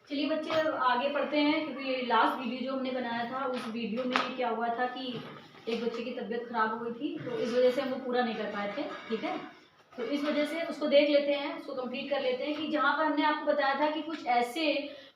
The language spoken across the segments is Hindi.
चलिए बच्चे आगे पढ़ते हैं, क्योंकि लास्ट वीडियो जो हमने बनाया था उस वीडियो में क्या हुआ था कि एक बच्चे की तबीयत खराब हो गई थी, तो इस वजह से हम वो पूरा नहीं कर पाए थे। ठीक है, तो इस वजह से उसको देख लेते हैं, उसको कंप्लीट कर लेते हैं कि जहाँ पर हमने आपको बताया था कि कुछ ऐसे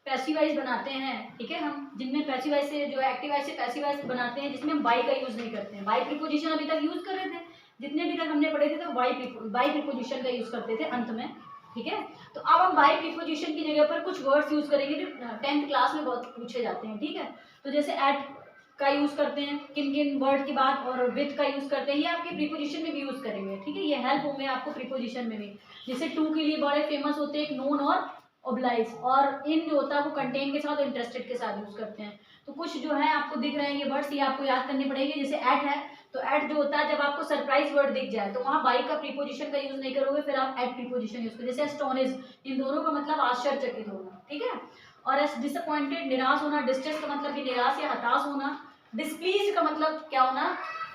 पैसिवाइज बनाते हैं, ठीक है, हम जिनमें पैसिवाइज से जो एक्टिवाइज से पैसिवाइज बनाते हैं जिसमें हम बाई का यूज़ नहीं करते हैं। बाई प्रीपोजिशन अभी तक यूज़ कर रहे थे, जितने भी तक हमने पढ़े थे तो बाई प्रीपोजिशन का यूज़ करते थे अंत में। ठीक है, तो अब हम बाई प्रीपोजिशन की जगह पर कुछ वर्ड्स यूज करेंगे जो 10th क्लास में बहुत पूछे जाते हैं। ठीक है, तो जैसे एट का यूज करते हैं किन किन वर्ड के बाद, और विथ का यूज करते हैं, ये आपके प्रीपोजिशन में भी यूज करेंगे। ठीक है, ये हेल्प होंगे आपको प्रीपोजिशन में भी। जैसे टू के लिए बड़े फेमस होते हैं, एक नोन और ओब्लाइज, और इन जो होता है वो कंटेन के साथ और इंटरेस्टेड के साथ यूज करते हैं। तो कुछ जो है आपको दिख रहे हैं ये वर्ड्स, ये आपको याद करने पड़ेंगे। जैसे एट है, तो एट जो होता है जब आपको सरप्राइज वर्ड दिख जाए तो वहाँ बाई का प्रीपोजिशन का यूज नहीं करोगे, फिर आप एट प्रीपोजिशन यूज करो। जैसे एस्टोनिश, इन दोनों का मतलब आश्चर्यचकित होना। ठीक है, और एस डिसअपॉइंटेड, निराश होना। डिस्ट्रेस का मतलब भी निराश या हताश होना। डिस्प्लीज का मतलब क्या होना,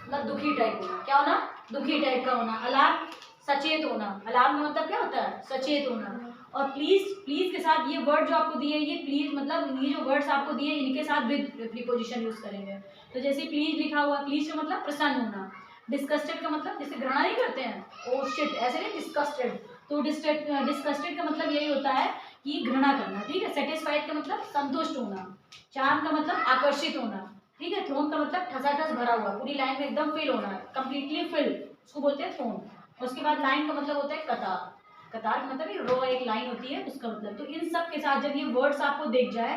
मतलब दुखी टाइप होना। क्या होना, दुखी टाइप का होना। अलार्म, सचेत होना। अलार्म का मतलब क्या होता है, सचेत होना। और प्लीज, प्लीज के साथ ये वर्ड जो आपको दिए, ये प्लीज मतलब ये जो वर्ड्स आपको दिए इनके साथ विद प्रीपोजिशन यूज करेंगे। तो जैसे प्लीज लिखा हुआ, प्लीज का मतलब प्रसन्न होना। डिस्कस्टेड का मतलब जैसे घृणा नहीं करते हैं, ओ शिट, ऐसे नहीं, डिस्कस्टेड। तो डिस्कस्टेड का मतलब यही होता है कि घृणा करना। ठीक है, सेटिस्फाइड का मतलब संतुष्ट होना। चार्म का मतलब आकर्षित होना। ठीक है, थ्रोन का मतलब ठसाठस भरा हुआ, पूरी लाइन में एकदम फिल होना, कंप्लीटली फिल, उसको बोलते हैं थ्रोन। उसके बाद लाइन का मतलब होता है कतार। कतार का मतलब ये रो एक लाइन होती है उसका मतलब। तो इन सब के साथ जब ये वर्ड्स आपको दिख जाए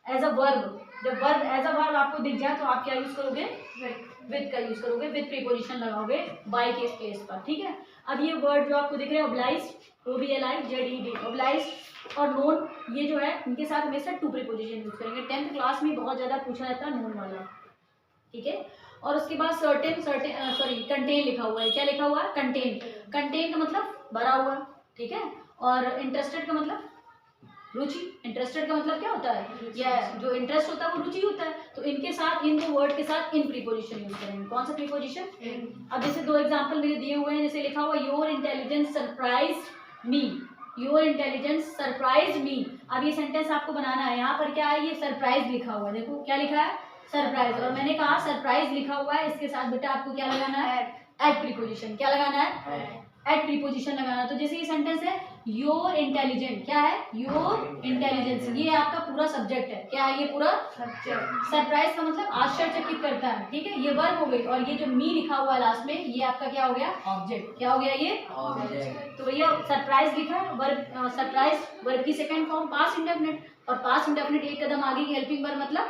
एज अ वर्ब, जब वर्ब एज अ वर्ब आपको दिख जाए तो आप क्या यूज करोगे, विद का यूज करोगे, विद प्रीपोजिशन लगाओगे बाई के प्लेस पर। ठीक है, अब ये वर्ड जो आपको दिख रहे हैं ओब्लाइज, OBLIZED, ओब्लाइज और नोन, ये जो है इनके साथ हमेशा टू प्रीपोजिशन यूज करेंगे। 10th क्लास में बहुत ज्यादा पूछा जाता है नोन वाला। ठीक है, और उसके बाद सर्टेन कंटेन लिखा हुआ है। क्या लिखा हुआ है, कंटेन। कंटेन का मतलब भरा हुआ। ठीक है, और इंटरेस्टेड का मतलब रुचि। इंटरेस्टेड का मतलब क्या होता है, या जो इंटरेस्ट होता है वो रुचि होता है। तो इनके साथ, इन दो वर्ड के साथ इन प्रीपोजिशन यूज करेंगे। कौन सा प्रीपोजिशन, अब जैसे दो एग्जांपल मेरे दिए हुए हैं, जैसे लिखा हुआ your intelligence surprise me. Your intelligence surprise me. अब ये सेंटेंस आपको बनाना है, यहाँ पर क्या है, ये सरप्राइज लिखा हुआ है, देखो क्या लिखा है, सरप्राइज। और मैंने कहा सरप्राइज लिखा हुआ है, इसके साथ बेटा आपको क्या लगाना है, एट प्रीपोजिशन। क्या लगाना है, एट प्रीपोजिशन लगाना। तो जैसे ये सेंटेंस है योर इंटेलिजेंट, क्या है, योर इंटेलिजेंस, ये आपका पूरा सब्जेक्ट है। क्या है, ये पूरा सब्जेक्ट। सरप्राइज का मतलब आश्चर्यचकित करता है। ठीक है, ये वर्ब हो गई, और ये जो मी लिखा हुआ है लास्ट में, ये आपका क्या हो गया, ऑब्जेक्ट। क्या हो गया, ये ऑब्जेक्ट। तो भैया सरप्राइज लिखा है, वर्ब सरप्राइज वर्ब की सेकंड फॉर्म पास्ट इंडेफिनिट, और पास्ट इंडेफिनिट एक कदम आगे की हेल्पिंग वर्ब मतलब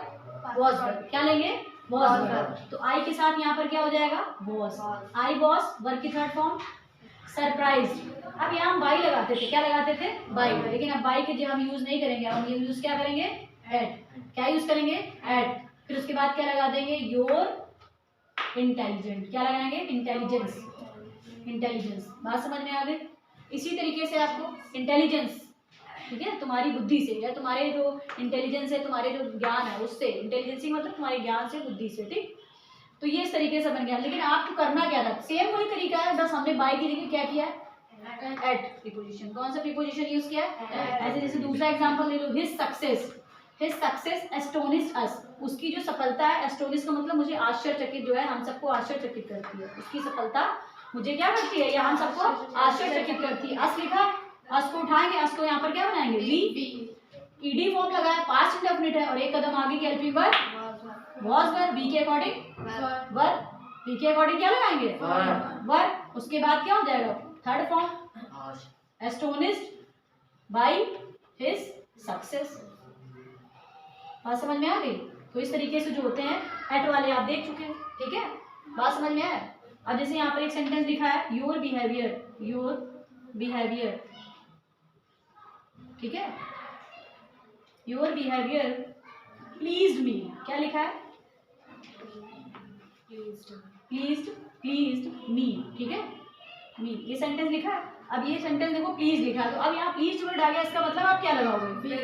वॉज वर्ब। क्या लेंगे, वॉज वर्ब। तो आई के साथ यहाँ पर क्या हो जाएगा, वॉज। आई वॉज वर्ब की थर्ड फॉर्म सरप्राइज। अब यहाँ हम बाई लगाते थे, क्या लगाते थे, बाई, लेकिन अब बाई के जो हम यूज नहीं करेंगे, हम ये यूज क्या करेंगे, एट। क्या यूज करेंगे, एट। फिर उसके बाद क्या लगा देंगे, योर इंटेलिजेंट। क्या लगाएंगे, इंटेलिजेंस। इंटेलिजेंस, बात समझ में आ गई। इसी तरीके से आपको इंटेलिजेंस, ठीक है, तुम्हारी बुद्धि से, या तुम्हारे जो इंटेलिजेंस है, तुम्हारे जो ज्ञान है उससे, इंटेलिजेंस मतलब तुम्हारे ज्ञान से, बुद्धि से। ठीक, तो ये इस तरीके से बन गया। लेकिन आपको करना क्या था, सेम वही तरीका है, बस हमने बाई की जगह क्या किया है, एट प्रीपोजिशन। कौन सा प्रीपोजिशन यूज किया है, ऐसे। जैसे दूसरा एग्जांपल ले लो, हिज सक्सेस एस्टोनिश अस। उसकी जो सफलता है, एस्टोनिश का मतलब मुझे आश्चर्यचकित, जो है हम सबको आश्चर्यचकित करती है। उसकी सफलता मुझे क्या करती है, या हम सबको आश्चर्यचकित करती है। अस लिखा, अस को उठाएंगे, अस को यहाँ पर क्या बनाएंगे, वी। ईडी फॉर्म लगाया, पास्ट इंडेफिनिट है, और एक कदम आगे की helping verb was verb. V के अकॉर्डिंग वर्ब, वी के अकॉर्डिंग क्या लगाएंगे, वर्ब। उसके बाद क्या हो जाएगा, third form astonished by his success. बात समझ में आ गई। तो इस तरीके से जो होते हैं एट वाले आप देख चुके हैं। ठीक है, बात समझ में आया। अब जैसे यहाँ पर एक सेंटेंस लिखा है, योर बिहेवियर, योर बिहेवियर। ठीक है, योर बिहेवियर प्लीज्ड मी। क्या लिखा है, प्लीज्ड मी। ठीक है, मी, ये सेंटेंस लिखा है। अब ये सेंटेंस देखो प्लीज लिखा है, तो अब यहाँ प्लीज वर्ड आ गया, इसका मतलब आप क्या लगाओगे,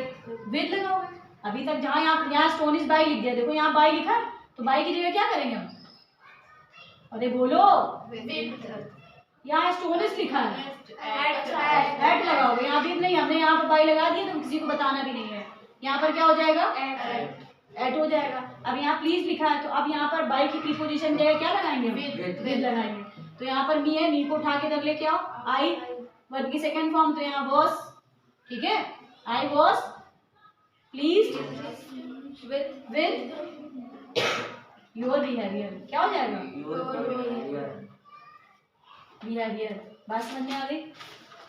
विद लगाओगे। अभी तक जहाँ यहाँ स्टोनिश बाई लिख दिया, देखो यहाँ बाई लिखा, तो बाई की जगह क्या करेंगे हम, अरे बोलो, यहाँ स्टोनिश लिखा है, एट लगाओगे। यहाँ भी नहीं, हमने यहाँ पर बाई लगा दिया, तो किसी को बताना भी नहीं है। यहाँ पर क्या हो जाएगा, एट हो जाएगा। अब यहाँ प्लीज लिखा है, तो अब यहाँ पर बाई की प्रीपोजिशन जगह क्या लगाएंगे, विद लगाएंगे। तो यहाँ पर मी है, मी को उठा के तक लेके आओ, आई वर्ब की सेकंड फॉर्म, तो यहाँ वॉज, ठीक है, I was please with your behaviour, क्या हो जाएगा, बिहेवियर। बात समझ में आ गई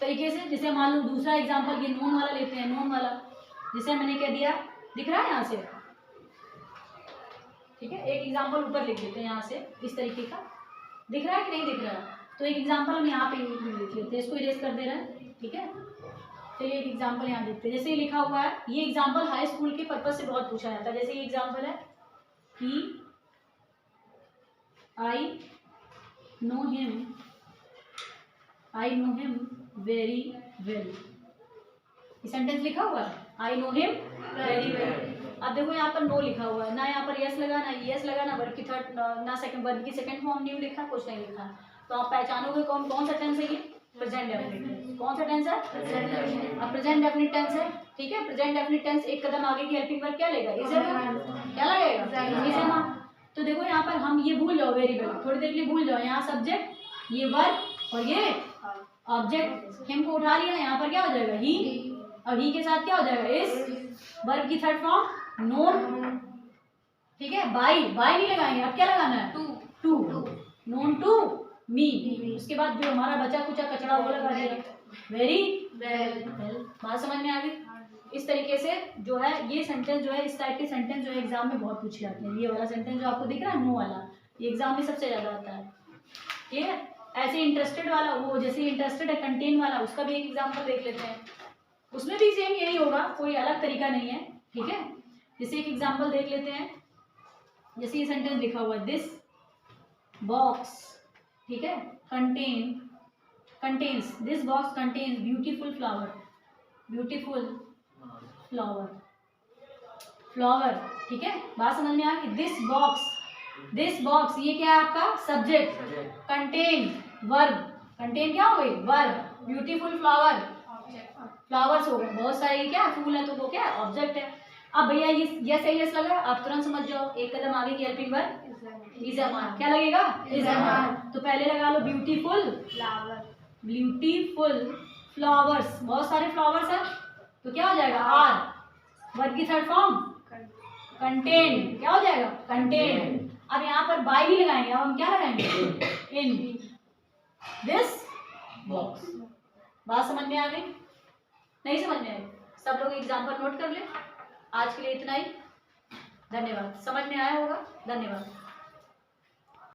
तरीके से। जैसे मान लो दूसरा एग्जांपल ये नोन वाला लेते हैं, नोन वाला जिसे मैंने क्या दिया, दिख रहा है यहाँ से, ठीक है। एक एग्जांपल ऊपर लिख लेते हैं यहाँ से, इस तरीके का दिख रहा है कि नहीं दिख रहा है। तो एक एग्जांपल हम यहाँ पे लिख लेते हैं, इसको इरेज कर दे रहे हैं, ठीक है। चलिए एक एग्जांपल यहाँ देखते हैं। जैसे ये लिखा हुआ है, ये एग्जांपल हाई स्कूल के पर्पज से बहुत पूछा जाता है। जैसे ये एग्जांपल है, he I know him very well, ये सेंटेंस लिखा हुआ है, I know him very well. अब देखो यहाँ पर नो लिखा हुआ है, ना यहाँ पर यस लगा, ना यस लगा, ना वर्ब की थर्ड, ना सेकंड, वर्ब की सेकंड फॉर्म न्यू लिखा, कुछ नहीं लिखा। तो आप पहचानोगे कौन सा टेंस है ये, प्रेजेंट डेफिनिट टेंस। कौन सा टेंस है, अब प्रेजेंट डेफिनिट टेंस है, ठीक है। प्रेजेंट डेफिनिट टेंस एक कदम आगे की हेल्पिंग वर्ब क्या लेगा, इज एम, क्या लगेगा, इज एम। तो देखो यहाँ पर हम ये भूल जाओ, वेरी वेल थोड़ी देर के लिए भूल जाओ, यहाँ सब्जेक्ट, ये वर्ब और ये ऑब्जेक्ट, हिम को उठा लिया, यहाँ पर क्या हो जाएगा, ही, और ही के साथ क्या हो जाएगा, इज, वर्ब की थर्ड फॉर्म नोन, ठीक है। बाई नहीं लगाएंगे, अब क्या लगाना है, टू, नोन टू मी। उसके बाद जो हमारा बचा कुचा कचरा वो लगा दिया, वेरी वेल। बात समझ में आ गई। इस तरीके से जो है ये सेंटेंस जो है, इस टाइप के सेंटेंस जो है एग्जाम में बहुत पूछे जाते हैं। ये वाला सेंटेंस जो आपको दिख रहा है नो वाला, ये एग्जाम में सबसे ज्यादा आता है, ठीक है। ऐसे इंटरेस्टेड वाला, वो जैसे इंटरेस्टेड है कंटेन वाला, उसका भी एक एग्जाम्पल देख लेते हैं। उसमें भी सेम यही होगा, कोई अलग तरीका नहीं है, ठीक है। जैसे एक एग्जाम्पल देख लेते हैं, जैसे ये सेंटेंस लिखा हुआ है, दिस बॉक्स, ठीक है, contains, this box contains beautiful flower, ठीक है। बात समझ में आ गई। दिस बॉक्स ये क्या है आपका सब्जेक्ट, कंटेन वर्ब, कंटेन क्या हो गई वर्ब, ब्यूटीफुल फ्लावर्स हो गए, बहुत सारे क्या फूल है, तो वो क्या ऑब्जेक्ट है। अब भैया यस है, यस लगा, आप तुरंत समझ जाओ, एक कदम आगे की helping verb is am are, क्या लगेगा, इज एम आर। तो पहले लगा लो ब्यूटीफुल फ्लावर्स, बहुत सारे फ्लावर्स है, तो क्या हो जाएगा आर, वर्ब की थर्ड फॉर्म कंटेन, क्या हो जाएगा कंटेन। अब यहाँ पर बाय नहीं लगाएंगे, अब हम क्या लगाएंगे, इन दिस बॉक्स। बात समझ में आ गई, नहीं समझ में आई, सब लोग एग्जाम्पल नोट कर ले। आज के लिए इतना ही, धन्यवाद। समझ में आया होगा, धन्यवाद।